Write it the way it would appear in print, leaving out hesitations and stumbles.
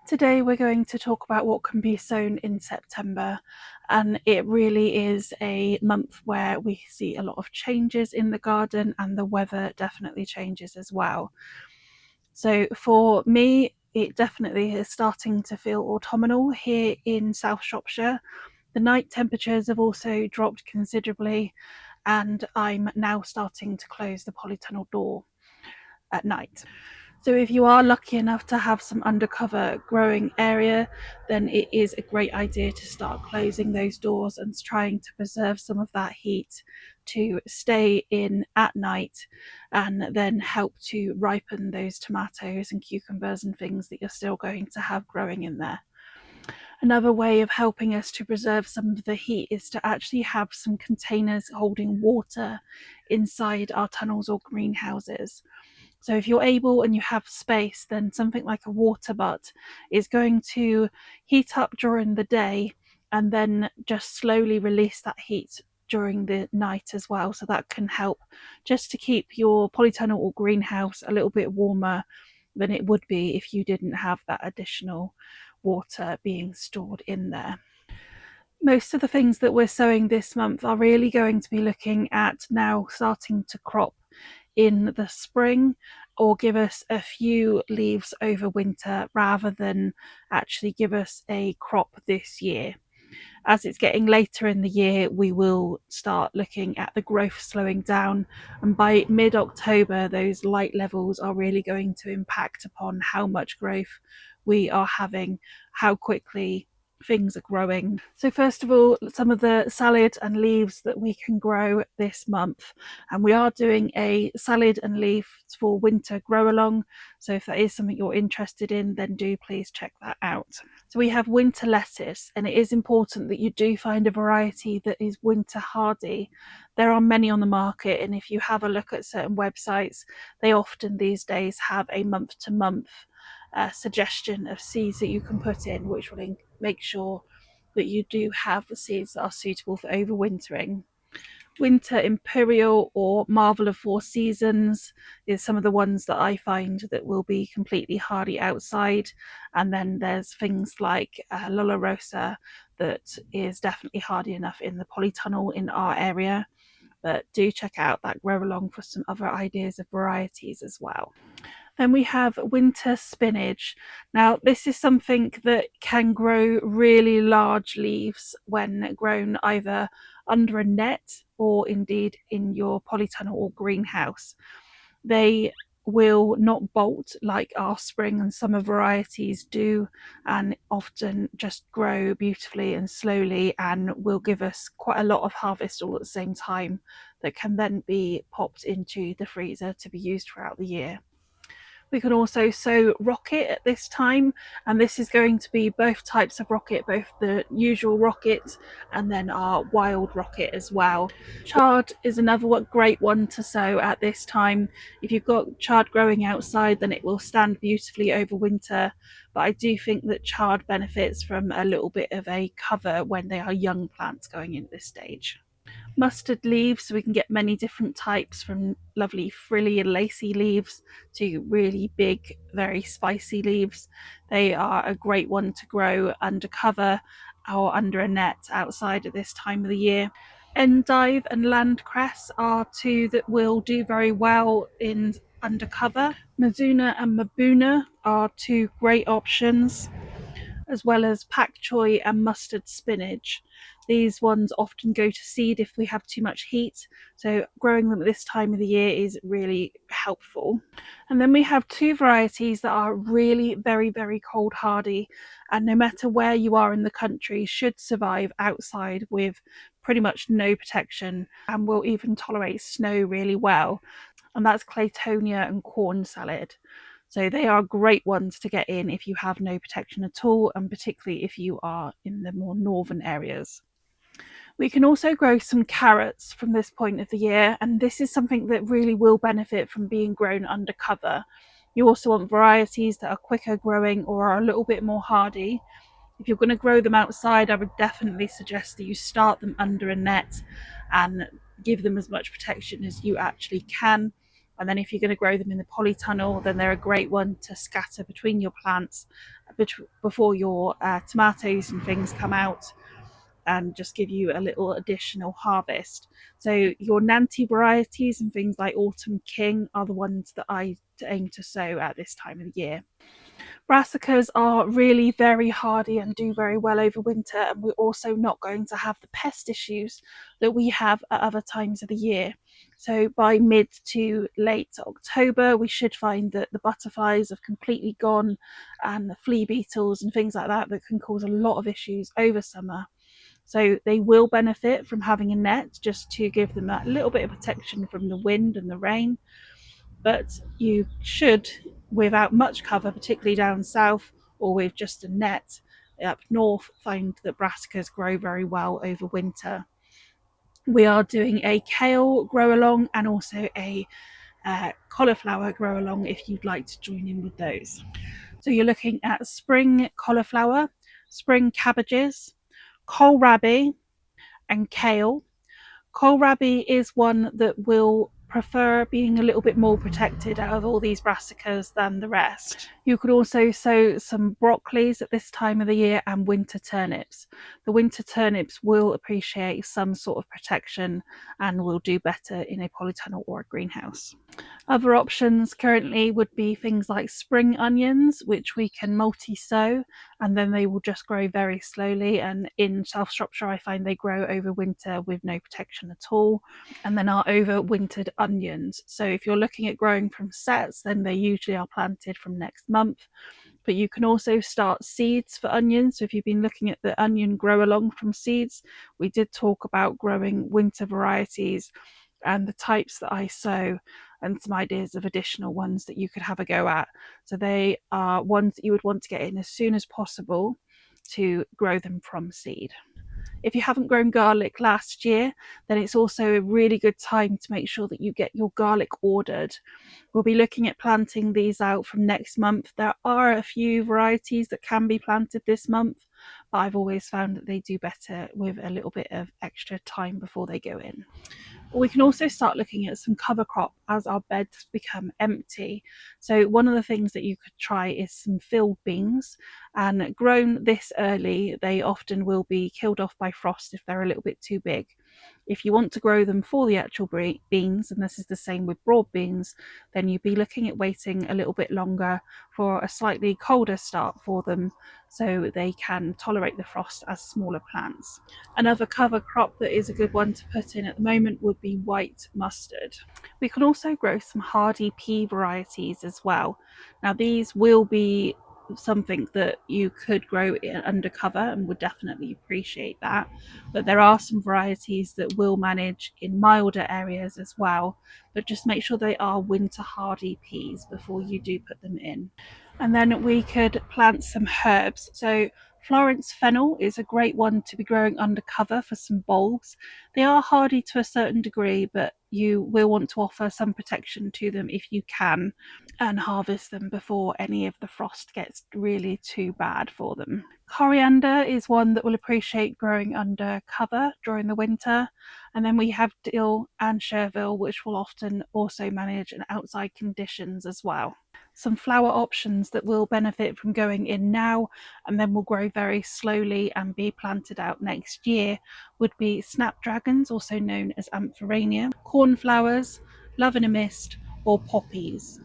Today we're going to talk about what can be sown in September, and it really is a month where we see a lot of changes in the garden and the weather definitely changes as well. So for me, it definitely is starting to feel autumnal here in South Shropshire. The night temperatures have also dropped considerably, and I'm now starting to close the polytunnel door at night. So if you are lucky enough to have some undercover growing area, then it is a great idea to start closing those doors and trying to preserve some of that heat to stay in at night and then help to ripen those tomatoes and cucumbers and things that you're still going to have growing in there. Another way of helping us to preserve some of the heat is to actually have some containers holding water inside our tunnels or greenhouses. So if you're able and you have space, then something like a water butt is going to heat up during the day and then just slowly release that heat during the night as well. So that can help just to keep your polytunnel or greenhouse a little bit warmer than it would be if you didn't have that additional water being stored in there. Most of the things that we're sowing this month are really going to be looking at now starting to crop in the spring or give us a few leaves over winter rather than actually give us a crop this year. As it's getting later in the year, we will start looking at the growth slowing down, and by mid-October those light levels are really going to impact upon how much growth we are having, how quickly things are growing. So first of all, some of the salad and leaves that we can grow this month, and we are doing a salad and leaf for winter grow along, so if that is something you're interested in, then do please check that out. So we have winter lettuce, and it is important that you do find a variety that is winter hardy. There are many on the market, and if you have a look at certain websites, they often these days have a month to month suggestion of seeds that you can put in, which will make sure that you do have the seeds that are suitable for overwintering. Winter Imperial or Marvel of Four Seasons is some of the ones that I find that will be completely hardy outside. And then there's things like Lola Rosa that is definitely hardy enough in the polytunnel in our area. But do check out that grow along for some other ideas of varieties as well. Then we have winter spinach. Now, this is something that can grow really large leaves when grown either under a net or indeed in your polytunnel or greenhouse. They will not bolt like our spring and summer varieties do, and often just grow beautifully and slowly and will give us quite a lot of harvest all at the same time that can then be popped into the freezer to be used throughout the year. We can also sow rocket at this time, and this is going to be both types of rocket, both the usual rocket and then our wild rocket as well. Chard is another great one to sow at this time. If you've got chard growing outside, then it will stand beautifully over winter, but I do think that chard benefits from a little bit of a cover when they are young plants going in at this stage. Mustard leaves, so we can get many different types, from lovely frilly and lacy leaves to really big, very spicy leaves. They are a great one to grow under cover or under a net outside at this time of the year. Endive and landcress are two that will do very well in undercover. Mizuna and Mabuna are two great options, as well as pak choi and mustard spinach. These ones often go to seed if we have too much heat, so growing them at this time of the year is really helpful. And then we have two varieties that are really very, very cold hardy, and no matter where you are in the country, should survive outside with pretty much no protection and will even tolerate snow really well. And that's Claytonia and corn salad. So they are great ones to get in if you have no protection at all, and particularly if you are in the more northern areas. We can also grow some carrots from this point of the year, and this is something that really will benefit from being grown under cover. You also want varieties that are quicker growing or are a little bit more hardy. If you're going to grow them outside, I would definitely suggest that you start them under a net and give them as much protection as you actually can. And then if you're going to grow them in the polytunnel, then they're a great one to scatter between your plants before your tomatoes and things come out, and just give you a little additional harvest. So your Nanty varieties and things like Autumn King are the ones that I aim to sow at this time of the year. Brassicas are really very hardy and do very well over winter, and we're also not going to have the pest issues that we have at other times of the year. So by mid to late October, we should find that the butterflies have completely gone, and the flea beetles and things like that can cause a lot of issues over summer. So they will benefit from having a net, just to give them that little bit of protection from the wind and the rain. But you should, without much cover, particularly down south, or with just a net up north, find that brassicas grow very well over winter. We are doing a kale grow along and also a cauliflower grow along if you'd like to join in with those. So you're looking at spring cauliflower, spring cabbages, kohlrabi, and kale. Kohlrabi is one that will prefer being a little bit more protected out of all these brassicas than the rest. You could also sow some broccolis at this time of the year and winter turnips. The winter turnips will appreciate some sort of protection and will do better in a polytunnel or a greenhouse. Other options currently would be things like spring onions, which we can multi-sow, and then they will just grow very slowly. And in South Shropshire, I find they grow over winter with no protection at all. And then our overwintered onions. So if you're looking at growing from sets, then they usually are planted from next month. But you can also start seeds for onions. So if you've been looking at the onion grow along from seeds, we did talk about growing winter varieties and the types that I sow, and some ideas of additional ones that you could have a go at. So they are ones that you would want to get in as soon as possible to grow them from seed. If you haven't grown garlic last year, then it's also a really good time to make sure that you get your garlic ordered. We'll be looking at planting these out from next month. There are a few varieties that can be planted this month, but I've always found that they do better with a little bit of extra time before they go in. We can also start looking at some cover crop as our beds become empty. So one of the things that you could try is some field beans, and grown this early, they often will be killed off by frost if they're a little bit too big. If you want to grow them for the actual beans, and this is the same with broad beans, then you'd be looking at waiting a little bit longer for a slightly colder start for them, so they can tolerate the frost as smaller plants. Another cover crop that is a good one to put in at the moment would be white mustard. We can also grow some hardy pea varieties as well. Now these will be something that you could grow under cover and would definitely appreciate that, but there are some varieties that will manage in milder areas as well, but just make sure they are winter hardy peas before you do put them in. And then we could plant some herbs. So Florence fennel is a great one to be growing under cover for some bulbs. They are hardy to a certain degree, but you will want to offer some protection to them if you can, and harvest them before any of the frost gets really too bad for them. Coriander is one that will appreciate growing under cover during the winter. And then we have dill and chervil, which will often also manage in outside conditions as well. Some flower options that will benefit from going in now and then will grow very slowly and be planted out next year would be snapdragons, also known as amphoraenia, cornflowers, love in a mist, or poppies.